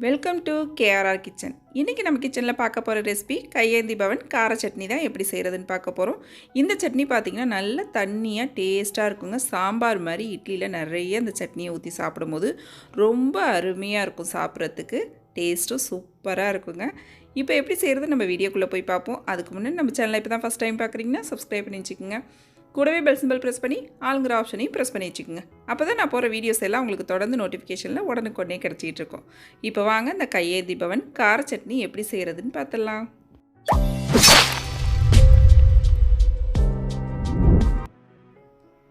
Welcome to KRR kitchen. இன்றைக்கி நம்ம கிச்சனில் பார்க்க போகிற ரெசிபி கையேந்தி பவன் கார சட்னி தான் எப்படி செய்கிறதுன்னு பார்க்க போகிறோம். இந்த சட்னி பார்த்திங்கன்னா நல்ல தண்ணியாக டேஸ்ட்டாக இருக்குங்க. சாம்பார் மாதிரி இட்லியில் நிறைய இந்த சட்னியை ஊற்றி சாப்பிடும்போது ரொம்ப அருமையாக இருக்கும். சாப்பிட்றதுக்கு டேஸ்ட்டும் சூப்பராக இருக்குங்க. இப்போ எப்படி செய்கிறது நம்ம வீடியோக்குள்ளே போய் பார்ப்போம். அதுக்கு முன்னாடி நம்ம சேனலை இப்போ தான் ஃபஸ்ட் டைம் பார்க்குறீங்கன்னா சப்ஸ்கிரைப் பண்ணி வச்சுக்கோங்க. கூடவே பெல் சிம்பிள் ப்ரெஸ் பண்ணி ஆளுங்கிற ஆப்ஷனையும் ப்ரெஸ் பண்ணி வச்சுக்கோங்க. அப்போ தான் நான் போகிற வீடியோஸ் எல்லாம் உங்களுக்கு தொடர்ந்து நோட்டிஃபிகேஷனில் உடனுக்குடனே கிடச்சிட்டு இருக்கும். இப்போ வாங்க இந்த கையேந்தி பவன் கார சட்னி எப்படி செய்கிறதுன்னு பார்த்துடலாம்.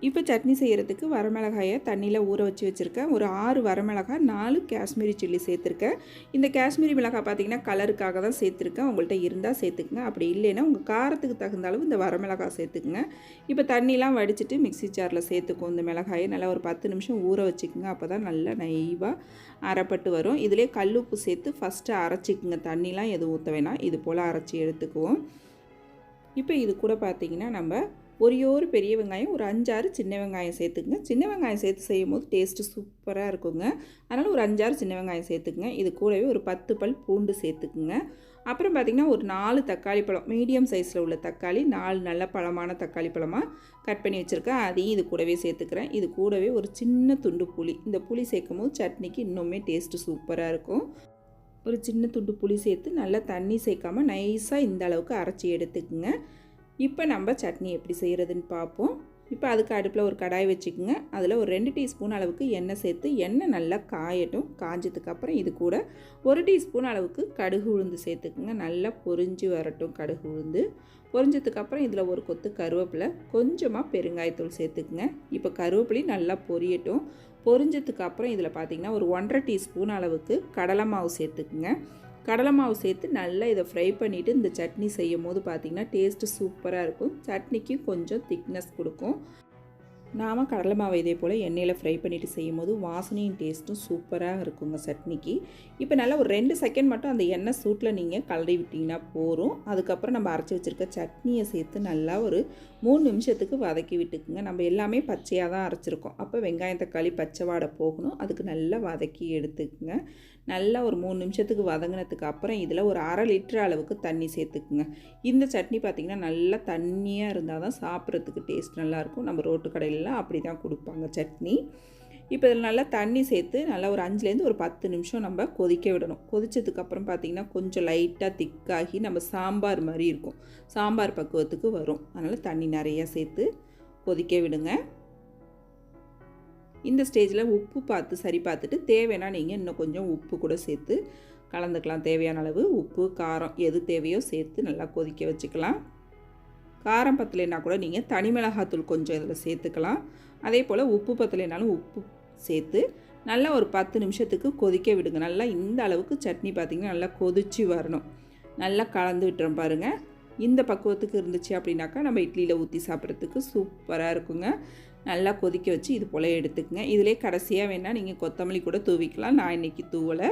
இப்போ சட்னி செய்கிறதுக்கு வரமிளகாயை தண்ணியில் ஊற வச்சு வச்சுருக்கேன். ஒரு 6 வரமிளகாய், 4 காஷ்மீரி சில்லி சேர்த்துருக்கேன். இந்த காஷ்மீரி மிளகாய் பார்த்திங்கன்னா கலருக்காக தான் சேர்த்துருக்கேன். உங்கள்கிட்ட இருந்தால் சேர்த்துக்குங்க. அப்படி இல்லைன்னா உங்கள் காரத்துக்கு தகுந்த அளவு இந்த வரமிளகாய் சேர்த்துக்குங்க. இப்போ தண்ணிலாம் வடிச்சிட்டு மிக்ஸி ஜாரில் சேர்த்துக்கும். இந்த மிளகாயை நல்லா ஒரு 10 நிமிஷம் ஊற வச்சுக்குங்க. அப்போ தான் நல்லா நைவாக அரைப்பட்டு வரும். இதிலே கல்லுப்பு சேர்த்து ஃபஸ்ட்டு அரைச்சிக்குங்க. தண்ணிலாம் எதுவும் ஊற்ற வேணாம். இது போல் அரைச்சி எடுத்துக்குவோம். இப்போ இது கூட பார்த்திங்கன்னா நம்ம ஒரு பெரிய வெங்காயம், ஒரு 5-6 சின்ன வெங்காயம் சேர்த்துக்குங்க. சின்ன வெங்காயம் சேர்த்து செய்யும் போது டேஸ்ட்டு சூப்பராக இருக்குங்க. அதனால் ஒரு 5-6 சின்ன வெங்காயம் சேர்த்துக்குங்க. இது கூடவே ஒரு 10 பல் பூண்டு சேர்த்துக்குங்க. அப்புறம் பார்த்திங்கன்னா ஒரு 4 தக்காளி பழம், மீடியம் சைஸில் உள்ள தக்காளி, 4 நல்ல பழமான தக்காளி பழமாக கட் பண்ணி வச்சுருக்கேன். அதையும் இது கூடவே சேர்த்துக்கிறேன். இது கூடவே ஒரு சின்ன துண்டு புளி. இந்த புளி சேர்க்கும் போது சட்னிக்கு இன்னுமே டேஸ்ட்டு சூப்பராக இருக்கும். ஒரு சின்ன துண்டு புளி சேர்த்து நல்லா தண்ணி சேர்க்காமல் நைஸாக இந்த அளவுக்கு அரைச்சி எடுத்துக்குங்க. இப்போ நம்ம சட்னி எப்படி செய்கிறதுன்னு பார்ப்போம். இப்போ அதுக்கு அடுப்பில் ஒரு கடாய் வச்சுக்கோங்க. அதில் ஒரு 2 டீஸ்பூன் அளவுக்கு எண்ணெய் சேர்த்து எண்ணெய் நல்லா காயட்டும். காஞ்சதுக்கப்புறம் இது கூட 1 டீஸ்பூன் அளவுக்கு கடுகு உளுந்து சேர்த்துக்குங்க. நல்லா பொரிஞ்சு வரட்டும். கடுகு உளுந்து பொரிஞ்சதுக்கப்புறம் இதில் ஒரு கொத்து கருவேப்பிலை, கொஞ்சமாக பெருங்காயத்தூள் சேர்த்துக்குங்க. இப்போ கருவேப்பிலை நல்லா பொரியட்டும். பொரிஞ்சதுக்கப்புறம் இதில் பார்த்திங்கன்னா ஒரு 1.5 டீஸ்பூன் அளவுக்கு கடலை மாவு சேர்த்துக்குங்க. கடலை மாவு சேர்த்து நல்லா இதை ஃப்ரை பண்ணிவிட்டு இந்த சட்னி செய்யும் போது பார்த்திங்கன்னா டேஸ்ட்டு சூப்பராக இருக்கும். சட்னிக்கு கொஞ்சம் திக்னஸ் கொடுக்கும். நாம் கடலை மாவு இதே போல் எண்ணெயில் ஃப்ரை பண்ணிவிட்டு செய்யும் போது வாசனையும் டேஸ்ட்டும் சூப்பராக இருக்குங்க சட்னிக்கு. இப்போ நல்லா ஒரு 2 செகண்ட் மட்டும் அந்த எண்ணெய் சூட்டில் நீங்கள் கலரி விட்டிங்கன்னா போதும். அதுக்கப்புறம் நம்ம அரைச்சி வச்சுருக்க சட்னியை சேர்த்து நல்லா ஒரு 3 நிமிஷத்துக்கு வதக்கி விட்டுக்குங்க. நம்ம எல்லாமே பச்சையாக தான் அரைச்சிருக்கோம். அப்போ வெங்காயம் தக்காளி பச்சை வாடை போகணும். அதுக்கு நல்லா வதக்கி எடுத்துக்குங்க. நல்லா ஒரு 3 நிமிஷத்துக்கு வதங்கினதுக்கு அப்புறம் இதில் ஒரு 1/2 லிட்டர் அளவுக்கு தண்ணி சேர்த்துக்குங்க. இந்த சட்னி பார்த்திங்கன்னா நல்லா தண்ணியாக இருந்தால் தான் சாப்பிட்றதுக்கு டேஸ்ட் நல்லாயிருக்கும். நம்ம ரோட்டு கடையிலலாம் அப்படி தான் கொடுப்பாங்க சட்னி. இப்போ இதில் நல்லா தண்ணி சேர்த்து நல்லா ஒரு 5லேருந்து ஒரு 10 நிமிஷம் நம்ம கொதிக்க விடணும். கொதித்ததுக்கப்புறம் பார்த்திங்கன்னா கொஞ்சம் லைட்டாக திக்காகி நம்ம சாம்பார் மாதிரி இருக்கும். சாம்பார் பக்குவத்துக்கு வரும். அதனால் தண்ணி நிறையா சேர்த்து கொதிக்க விடுங்க. இந்த ஸ்டேஜில் உப்பு பார்த்து சரி பார்த்துட்டு தேவைன்னா நீங்கள் இன்னும் கொஞ்சம் உப்பு கூட சேர்த்து கலந்துக்கலாம். தேவையான அளவு உப்பு காரம் எது தேவையோ சேர்த்து நல்லா கொதிக்க வச்சுக்கலாம். காரம் பத்தலைன்னா கூட நீங்கள் தனி மிளகாத்தூள் கொஞ்சம் இதில் சேர்த்துக்கலாம். அதே போல் உப்பு பத்தலைனாலும் உப்பு சேர்த்து நல்லா ஒரு 10 நிமிஷத்துக்கு கொதிக்க விடுங்க. நல்லா இந்த அளவுக்கு சட்னி பார்த்திங்கன்னா நல்லா கொதித்து வரணும். நல்லா கலந்து விட்டுறோம் பாருங்கள். இந்த பக்குவத்துக்கு இருந்துச்சு அப்படின்னாக்கா நம்ம இட்லியில் ஊற்றி சாப்பிட்றதுக்கு சூப்பராக இருக்குங்க. நல்லா கொதிக்க வச்சு இது போல் எடுத்துக்கங்க. இதிலே கடைசியாக வேணால் நீங்கள் கொத்தமல்லி கூட தூவிக்கலாம். நான் இன்றைக்கி தூவலை.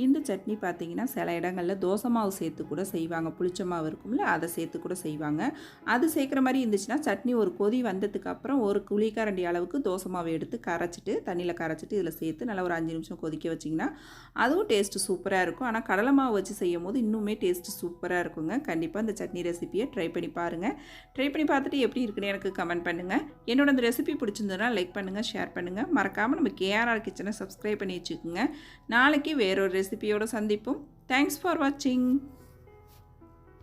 இந்த சட்னி பார்த்திங்கன்னா சில இடங்களில் தோசை மாவு சேர்த்து கூட செய்வாங்க. புளிச்ச மாவு இருக்கும்ல, அதை சேர்த்து கூட செய்வாங்க. அது சேர்க்குற மாதிரி இருந்துச்சுன்னா சட்னி ஒரு கொதி வந்ததுக்கப்புறம் ஒரு குழிக்கரண்டி அளவுக்கு தோசை மாவு எடுத்து கரைச்சிட்டு தண்ணியில் கரைச்சிட்டு இதில் சேர்த்து நல்லா ஒரு 5 நிமிஷம் கொதிக்க வச்சிங்கன்னா அதுவும் டேஸ்ட்டு சூப்பராக இருக்கும். ஆனால் கடலை மாவு வச்சு செய்யும் போது இன்னுமே டேஸ்ட்டு சூப்பராக இருக்குங்க. கண்டிப்பாக இந்த சட்னி ரெசிப்பியை ட்ரை பண்ணி பாருங்கள். ட்ரை பண்ணி பார்த்துட்டு எப்படி இருக்குன்னு எனக்கு கமெண்ட் பண்ணுங்கள். என்னோட அந்த ரெசிபி பிடிச்சிருந்ததுன்னா லைக் பண்ணுங்கள், ஷேர் பண்ணுங்கள். மறக்காமல் நம்ம கேஆர்ஆர் கிச்சனை சப்ஸ்கிரைப் பண்ணி வச்சுக்கோங்க. நாளைக்கு வேறொரு ரெசிபியோடு சந்திப்போம். தேங்க்ஸ் ஃபார் வாட்சிங்.